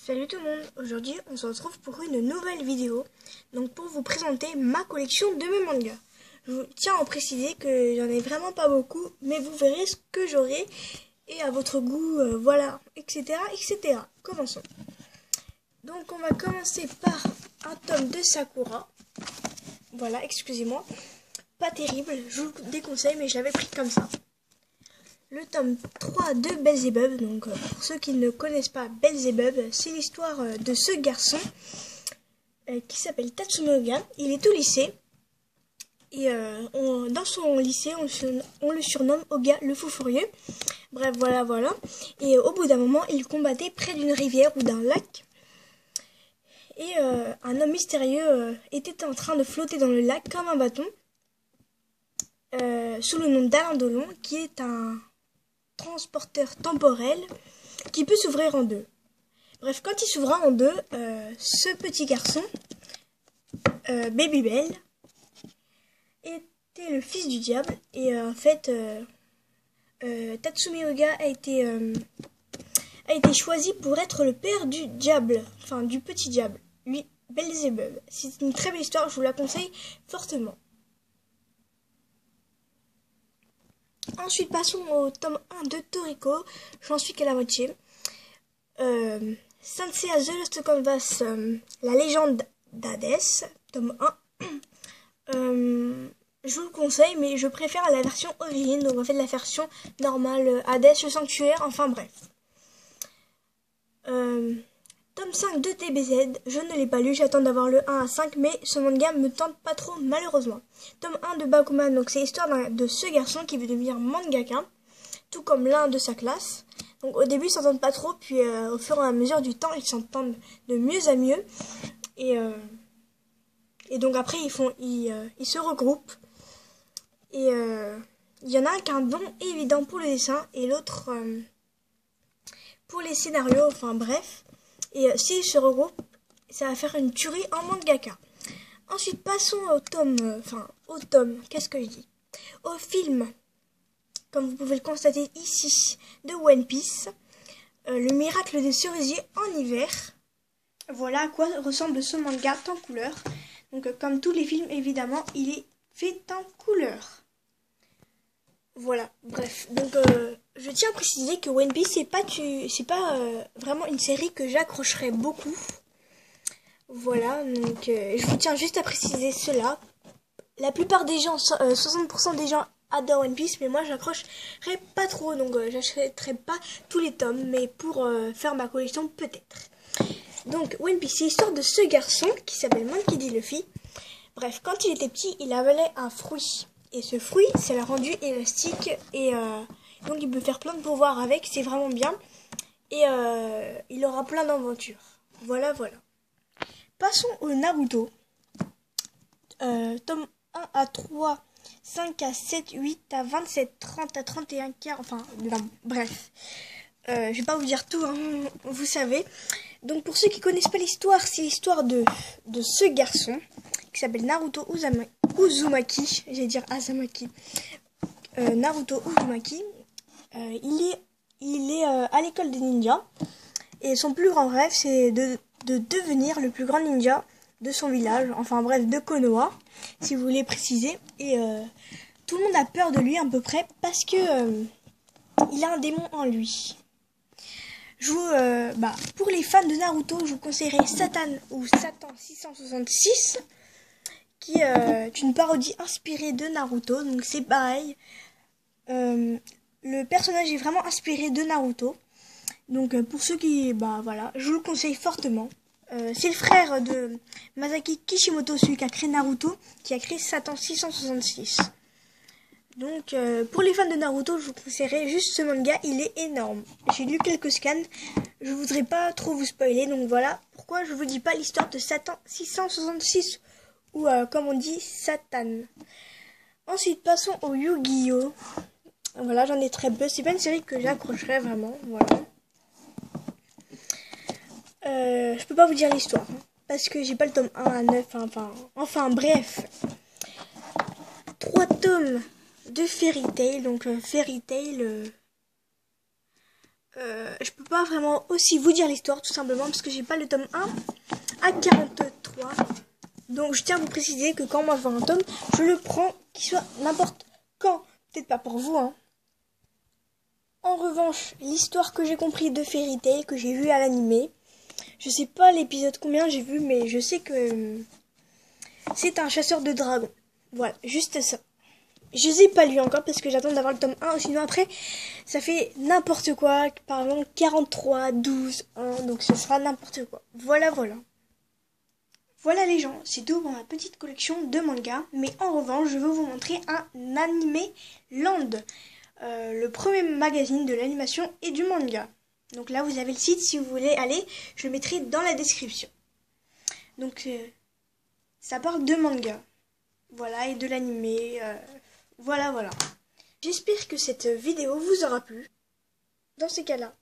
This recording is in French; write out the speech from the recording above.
Salut tout le monde, aujourd'hui on se retrouve pour une nouvelle vidéo, donc pour vous présenter ma collection de mes mangas. Je tiens à préciser que j'en ai vraiment pas beaucoup, mais vous verrez ce que j'aurai et à votre goût, voilà, etc. etc. Commençons. Donc on va commencer par un tome de Sakura. Voilà, excusez-moi, pas terrible, je vous le déconseille mais je l'avais pris comme ça. Le tome 3 de Belzebub, donc pour ceux qui ne connaissent pas Belzebub, c'est l'histoire de ce garçon qui s'appelle Tatsume Oga. Il est au lycée et dans son lycée on le surnomme Oga le fou furieux. Bref, voilà. Et au bout d'un moment, il combattait près d'une rivière ou d'un lac. Et un homme mystérieux était en train de flotter dans le lac comme un bâton sous le nom d'Alain Delon, qui est un transporteur temporel qui peut s'ouvrir en deux. Bref, quand il s'ouvra en deux, ce petit garçon, Babybel, était le fils du diable. Et en fait, Tatsume Oga a été choisi pour être le père du diable, enfin du petit diable, lui, Belzebub. C'est une très belle histoire, je vous la conseille fortement. Ensuite, passons au tome 1 de Toriko. J'en suis qu'à la moitié. Sensei The Lost Canvas, la légende d'Hadès, tome 1. Je vous le conseille, mais je préfère la version origine, donc en fait la version normale, Hades, le sanctuaire, enfin bref. Tome 5 de TBZ, je ne l'ai pas lu, j'attends d'avoir le 1 à 5, mais ce manga me tente pas trop malheureusement. Tome 1 de Bakuman, donc c'est l'histoire de ce garçon qui veut devenir mangaka, tout comme l'un de sa classe. Donc au début ils s'entendent pas trop, puis au fur et à mesure du temps ils s'entendent de mieux à mieux. Et donc après ils se regroupent. Et il y en a un qui a un don évident pour le dessin et l'autre pour les scénarios, enfin bref. Et s'ils se regroupent, ça va faire une tuerie en mangaka. Ensuite, passons au tome, qu'est-ce que je dis? Au film, comme vous pouvez le constater ici, de One Piece, le miracle des cerisiers en hiver. Voilà à quoi ressemble ce manga en couleur. Donc, comme tous les films, évidemment, il est fait en couleur. Voilà, bref. Donc, je tiens à préciser que One Piece, c'est pas vraiment une série que j'accrocherai beaucoup. Voilà, donc je vous tiens juste à préciser cela. La plupart des gens, 60% des gens adorent One Piece, mais moi j'accrocherai pas trop, donc j'achèterai pas tous les tomes, mais pour faire ma collection peut-être. Donc One Piece, c'est l'histoire de ce garçon qui s'appelle Monkey D. Luffy. Bref, quand il était petit, il avalait un fruit. Et ce fruit, ça l'a rendu élastique. Et donc il peut faire plein de pouvoirs avec, c'est vraiment bien. Et il aura plein d'aventures. Voilà. Passons au Naruto. Tome 1 à 3, 5 à 7, 8 à 27, 30 à 31, 40, enfin, non, bref. Je vais pas vous dire tout, hein, vous savez. Donc pour ceux qui connaissent pas l'histoire, c'est l'histoire de ce garçon qui s'appelle Naruto Uzumaki. J'allais dire Azumaki. Naruto Uzumaki. Il est à l'école des ninjas. Et son plus grand rêve, c'est de devenir le plus grand ninja de son village. Enfin bref, de Konoha, si vous voulez préciser. Et tout le monde a peur de lui à peu près parce que il a un démon en lui. Pour les fans de Naruto, je vous conseillerais Satan ou Satan 666, qui est une parodie inspirée de Naruto. Donc c'est pareil. Le personnage est vraiment inspiré de Naruto. Donc pour ceux qui... je vous le conseille fortement. C'est le frère de Masaki Kishimoto, celui qui a créé Naruto, qui a créé Satan 666. Donc pour les fans de Naruto, je vous conseillerais juste ce manga, il est énorme. J'ai lu quelques scans, je voudrais pas trop vous spoiler, donc voilà pourquoi je vous dis pas l'histoire de Satan 666, ou comme on dit, Satan. Ensuite, passons au Yu-Gi-Oh! Voilà, j'en ai très peu, c'est pas une série que j'accrocherais vraiment, voilà. Je peux pas vous dire l'histoire, hein, parce que j'ai pas le tome 1 à 9, enfin bref. 3 tomes de Fairy Tail, donc Fairy Tail, je peux pas vraiment aussi vous dire l'histoire, tout simplement, parce que j'ai pas le tome 1 à 43. Donc je tiens à vous préciser que quand moi je vois un tome, je le prends, qu'il soit n'importe quand. Peut-être pas pour vous, hein. En revanche, l'histoire que j'ai compris de Fairy Tail, que j'ai vu à l'animé, je sais pas l'épisode combien j'ai vu, mais je sais que c'est un chasseur de dragons. Voilà, juste ça. Je les ai pas lu encore parce que j'attends d'avoir le tome 1, sinon après, ça fait n'importe quoi, par exemple 43, 12, 1, donc ce sera n'importe quoi. Voilà, voilà. Voilà les gens, c'est tout pour ma petite collection de mangas, mais en revanche, je vais vous montrer un animé Land, le premier magazine de l'animation et du manga. Donc là, vous avez le site, si vous voulez aller, je le mettrai dans la description. Donc, ça parle de manga, voilà, et de l'animé, voilà, voilà. J'espère que cette vidéo vous aura plu. Dans ces cas-là,